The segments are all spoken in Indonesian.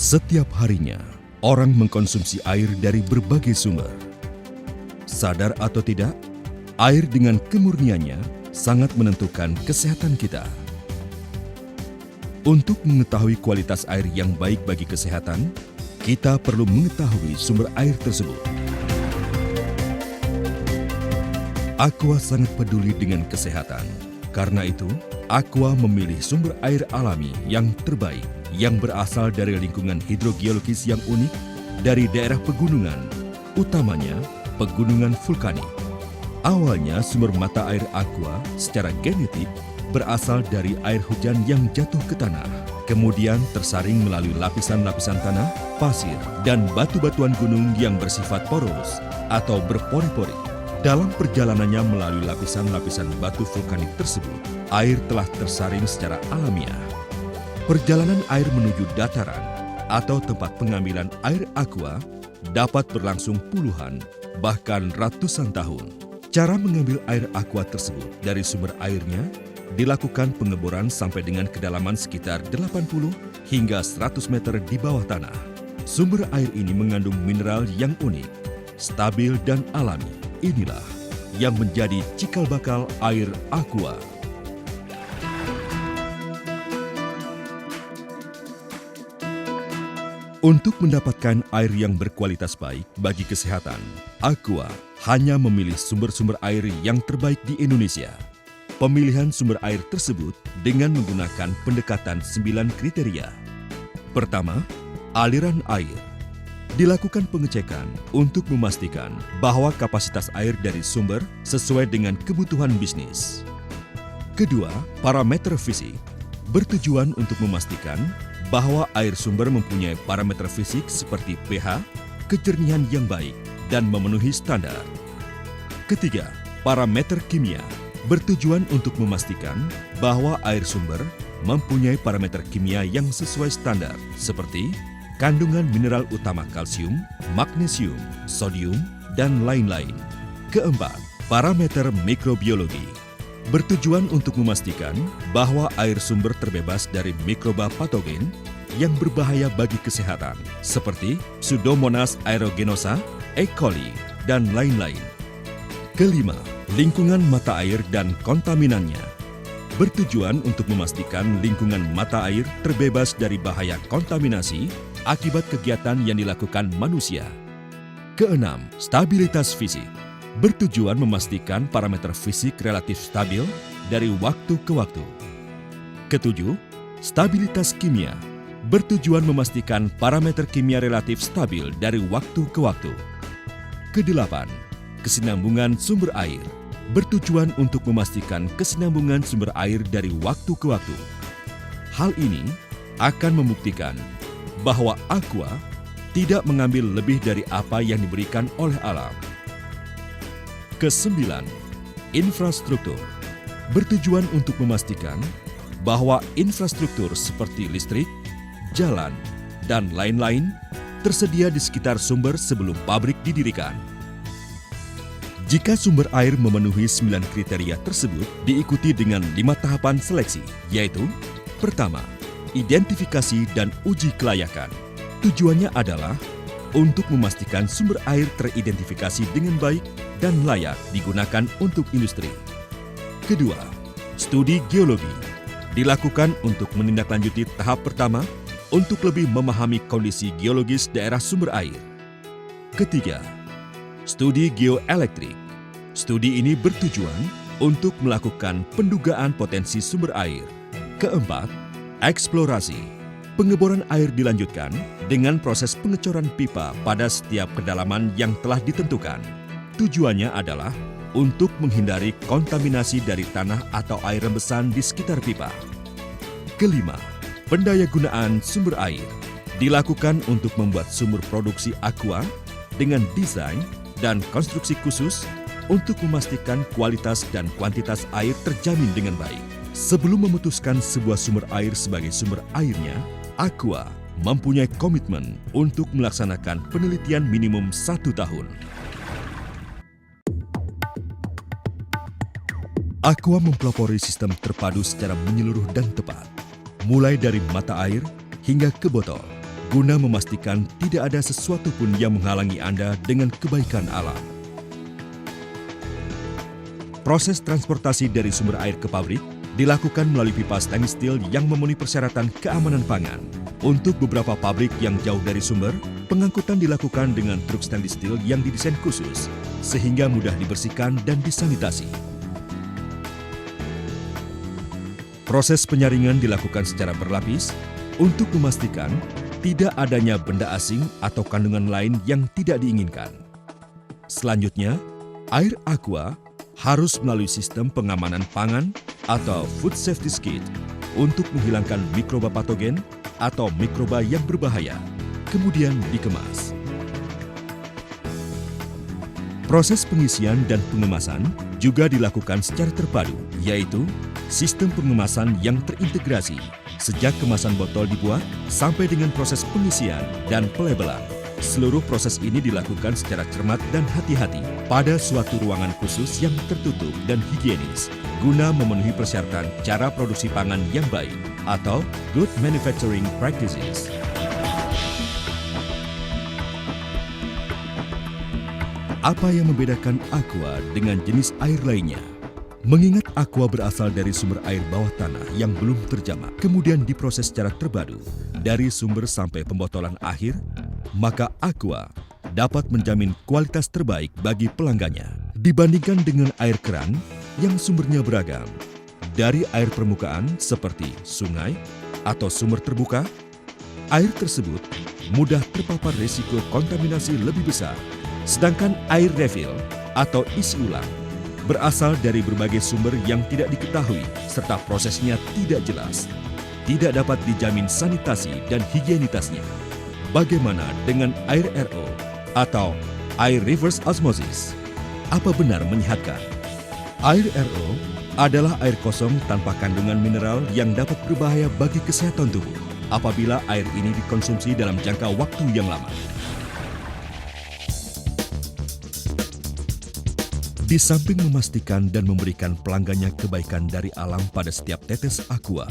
Setiap harinya, orang mengkonsumsi air dari berbagai sumber. Sadar atau tidak, air dengan kemurniannya sangat menentukan kesehatan kita. Untuk mengetahui kualitas air yang baik bagi kesehatan, kita perlu mengetahui sumber air tersebut. Aqua sangat peduli dengan kesehatan. Karena itu, Aqua memilih sumber air alami yang terbaik, yang berasal dari lingkungan hidrogeologis yang unik dari daerah pegunungan, utamanya pegunungan vulkanik. Awalnya sumber mata air Aqua secara genetik berasal dari air hujan yang jatuh ke tanah, kemudian tersaring melalui lapisan-lapisan tanah, pasir, dan batu-batuan gunung yang bersifat poros atau berpori-pori. Dalam perjalanannya melalui lapisan-lapisan batu vulkanik tersebut, air telah tersaring secara alamiah. Perjalanan air menuju dataran atau tempat pengambilan air Aqua dapat berlangsung puluhan, bahkan ratusan tahun. Cara mengambil air Aqua tersebut dari sumber airnya dilakukan pengeboran sampai dengan kedalaman sekitar 80 hingga 100 meter di bawah tanah. Sumber air ini mengandung mineral yang unik, stabil dan alami. Inilah yang menjadi cikal bakal air Aqua. Untuk mendapatkan air yang berkualitas baik bagi kesehatan, Aqua hanya memilih sumber-sumber air yang terbaik di Indonesia. Pemilihan sumber air tersebut dengan menggunakan pendekatan 9 kriteria. Pertama, aliran air. Dilakukan pengecekan untuk memastikan bahwa kapasitas air dari sumber sesuai dengan kebutuhan bisnis. Kedua, parameter fisik. Bertujuan untuk memastikan bahwa air sumber mempunyai parameter fisik seperti pH, kejernihan yang baik, dan memenuhi standar. Ketiga, parameter kimia. Bertujuan untuk memastikan bahwa air sumber mempunyai parameter kimia yang sesuai standar seperti kandungan mineral utama kalsium, magnesium, sodium, dan lain-lain. Keempat, parameter mikrobiologi. Bertujuan untuk memastikan bahwa air sumber terbebas dari mikroba patogen yang berbahaya bagi kesehatan, seperti Pseudomonas aeruginosa, E. coli, dan lain-lain. Kelima, lingkungan mata air dan kontaminannya. Bertujuan untuk memastikan lingkungan mata air terbebas dari bahaya kontaminasi akibat kegiatan yang dilakukan manusia. Keenam, stabilitas fisik. Bertujuan memastikan parameter fisik relatif stabil dari waktu ke waktu. Ketujuh, stabilitas kimia. Bertujuan memastikan parameter kimia relatif stabil dari waktu ke waktu. Kedelapan, kesinambungan sumber air. Bertujuan untuk memastikan kesinambungan sumber air dari waktu ke waktu. Hal ini akan membuktikan bahwa Aqua tidak mengambil lebih dari apa yang diberikan oleh alam. Kesembilan, infrastruktur. Bertujuan untuk memastikan bahwa infrastruktur seperti listrik, jalan, dan lain-lain tersedia di sekitar sumber sebelum pabrik didirikan. Jika sumber air memenuhi 9 kriteria tersebut diikuti dengan 5 tahapan seleksi, yaitu pertama, identifikasi dan uji kelayakan. Tujuannya adalah untuk memastikan sumber air teridentifikasi dengan baik dan layak digunakan untuk industri. Kedua, studi geologi. Dilakukan untuk menindaklanjuti tahap pertama untuk lebih memahami kondisi geologis daerah sumber air. Ketiga, studi geoelektrik. Studi ini bertujuan untuk melakukan pendugaan potensi sumber air. Keempat, eksplorasi. Pengeboran air dilanjutkan dengan proses pengecoran pipa pada setiap kedalaman yang telah ditentukan. Tujuannya adalah untuk menghindari kontaminasi dari tanah atau air rembesan di sekitar pipa. Kelima, pendayagunaan sumber air. Dilakukan untuk membuat sumber produksi Aqua dengan desain dan konstruksi khusus untuk memastikan kualitas dan kuantitas air terjamin dengan baik. Sebelum memutuskan sebuah sumber air sebagai sumber airnya, Aqua mempunyai komitmen untuk melaksanakan penelitian minimum 1 tahun. Aqua mempelopori sistem terpadu secara menyeluruh dan tepat, mulai dari mata air hingga ke botol, guna memastikan tidak ada sesuatu pun yang menghalangi Anda dengan kebaikan alam. Proses transportasi dari sumber air ke pabrik dilakukan melalui pipa stainless steel yang memenuhi persyaratan keamanan pangan. Untuk beberapa pabrik yang jauh dari sumber, pengangkutan dilakukan dengan truk stainless steel yang didesain khusus, sehingga mudah dibersihkan dan disanitasi. Proses penyaringan dilakukan secara berlapis untuk memastikan tidak adanya benda asing atau kandungan lain yang tidak diinginkan. Selanjutnya, air aqua harus melalui sistem pengamanan pangan atau food safety skid untuk menghilangkan mikroba patogen atau mikroba yang berbahaya, kemudian dikemas. Proses pengisian dan pengemasan juga dilakukan secara terpadu, yaitu sistem pengemasan yang terintegrasi sejak kemasan botol dibuat sampai dengan proses pengisian dan pelabelan. Seluruh proses ini dilakukan secara cermat dan hati-hati pada suatu ruangan khusus yang tertutup dan higienis guna memenuhi persyaratan cara produksi pangan yang baik atau good manufacturing practices. Apa yang membedakan aqua dengan jenis air lainnya? Mengingat aqua berasal dari sumber air bawah tanah yang belum terjamah, kemudian diproses secara terpadu dari sumber sampai pembotolan akhir, maka aqua dapat menjamin kualitas terbaik bagi pelanggannya dibandingkan dengan air keran yang sumbernya beragam. Dari air permukaan seperti sungai atau sumber terbuka, air tersebut mudah terpapar risiko kontaminasi lebih besar. Sedangkan air refill atau isi ulang berasal dari berbagai sumber yang tidak diketahui serta prosesnya tidak jelas. Tidak dapat dijamin sanitasi dan higienitasnya. Bagaimana dengan air RO atau air reverse osmosis? Apa benar menyehatkan? Air RO adalah air kosong tanpa kandungan mineral yang dapat berbahaya bagi kesehatan tubuh apabila air ini dikonsumsi dalam jangka waktu yang lama. Di samping memastikan dan memberikan pelanggannya kebaikan dari alam pada setiap tetes aqua,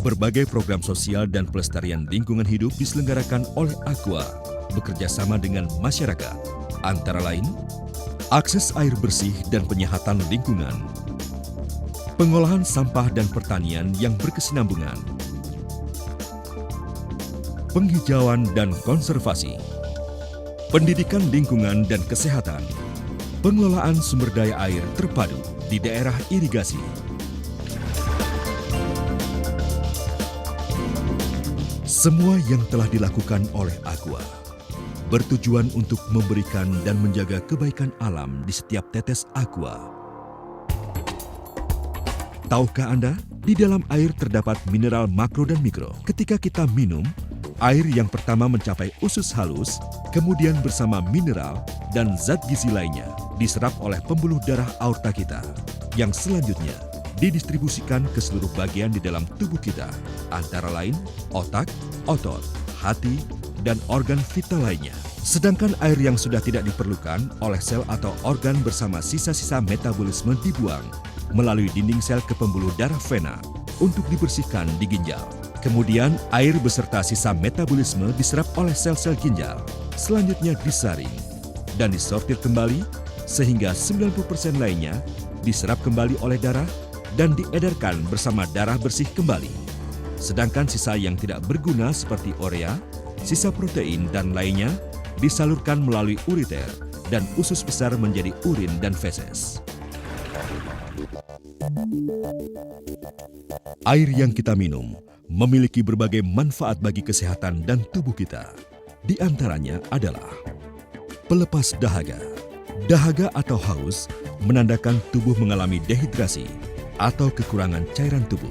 berbagai program sosial dan pelestarian lingkungan hidup diselenggarakan oleh aqua bekerja sama dengan masyarakat, antara lain akses air bersih dan penyehatan lingkungan, pengolahan sampah dan pertanian yang berkesinambungan, penghijauan dan konservasi, pendidikan lingkungan dan kesehatan, pengelolaan sumber daya air terpadu di daerah irigasi. Semua yang telah dilakukan oleh aqua bertujuan untuk memberikan dan menjaga kebaikan alam di setiap tetes aqua. Tahukah Anda, di dalam air terdapat mineral makro dan mikro. Ketika kita minum, air yang pertama mencapai usus halus, kemudian bersama mineral dan zat gizi lainnya diserap oleh pembuluh darah aorta kita, yang selanjutnya didistribusikan ke seluruh bagian di dalam tubuh kita, antara lain otak, otot, hati, dan organ vital lainnya. Sedangkan air yang sudah tidak diperlukan oleh sel atau organ bersama sisa-sisa metabolisme dibuang melalui dinding sel ke pembuluh darah vena untuk dibersihkan di ginjal. Kemudian air beserta sisa metabolisme diserap oleh sel-sel ginjal, selanjutnya disaring dan disortir kembali sehingga 90% lainnya diserap kembali oleh darah dan diedarkan bersama darah bersih kembali. Sedangkan sisa yang tidak berguna seperti urea, sisa protein dan lainnya disalurkan melalui ureter dan usus besar menjadi urin dan feses. Air yang kita minum memiliki berbagai manfaat bagi kesehatan dan tubuh kita. Di antaranya adalah pelepas dahaga. Dahaga atau haus menandakan tubuh mengalami dehidrasi atau kekurangan cairan tubuh.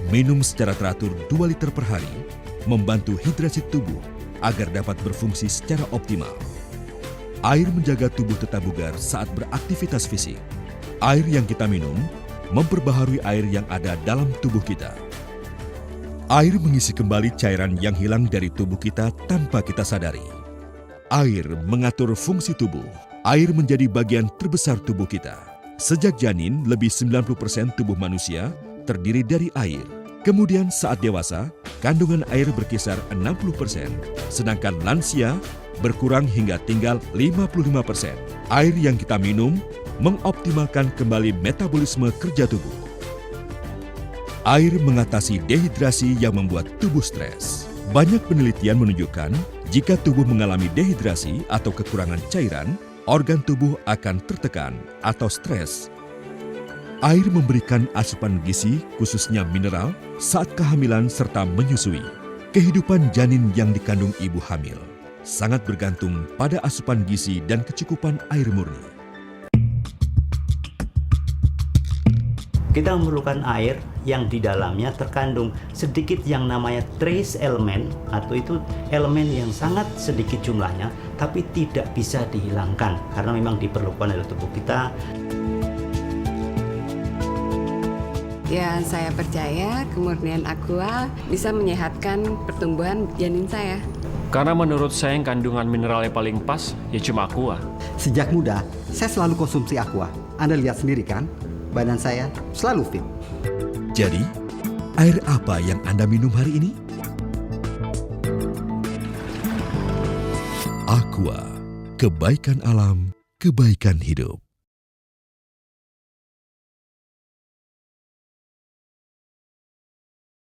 Minum secara teratur 2 liter per hari membantu hidrasi tubuh agar dapat berfungsi secara optimal. Air menjaga tubuh tetap bugar saat beraktivitas fisik. Air yang kita minum memperbaharui air yang ada dalam tubuh kita. Air mengisi kembali cairan yang hilang dari tubuh kita tanpa kita sadari. Air mengatur fungsi tubuh. Air menjadi bagian terbesar tubuh kita. Sejak janin, lebih 90% tubuh manusia terdiri dari air. Kemudian saat dewasa, kandungan air berkisar 60%, sedangkan lansia berkurang hingga tinggal 55%. Air yang kita minum mengoptimalkan kembali metabolisme kerja tubuh. Air mengatasi dehidrasi yang membuat tubuh stres. Banyak penelitian menunjukkan jika tubuh mengalami dehidrasi atau kekurangan cairan, organ tubuh akan tertekan atau stres. Air memberikan asupan gizi, khususnya mineral, saat kehamilan serta menyusui. Kehidupan janin yang dikandung ibu hamil sangat bergantung pada asupan gizi dan kecukupan air murni. Kita memerlukan air yang di dalamnya terkandung sedikit yang namanya trace element, atau itu elemen yang sangat sedikit jumlahnya tapi tidak bisa dihilangkan karena memang diperlukan oleh tubuh kita. Ya, saya percaya kemurnian Aqua bisa menyehatkan pertumbuhan janin saya. Karena menurut saya yang kandungan mineralnya paling pas ya cuma Aqua. Sejak muda, saya selalu konsumsi Aqua. Anda lihat sendiri kan? Badan saya selalu fit. Jadi, air apa yang Anda minum hari ini? Aqua, kebaikan alam, kebaikan hidup.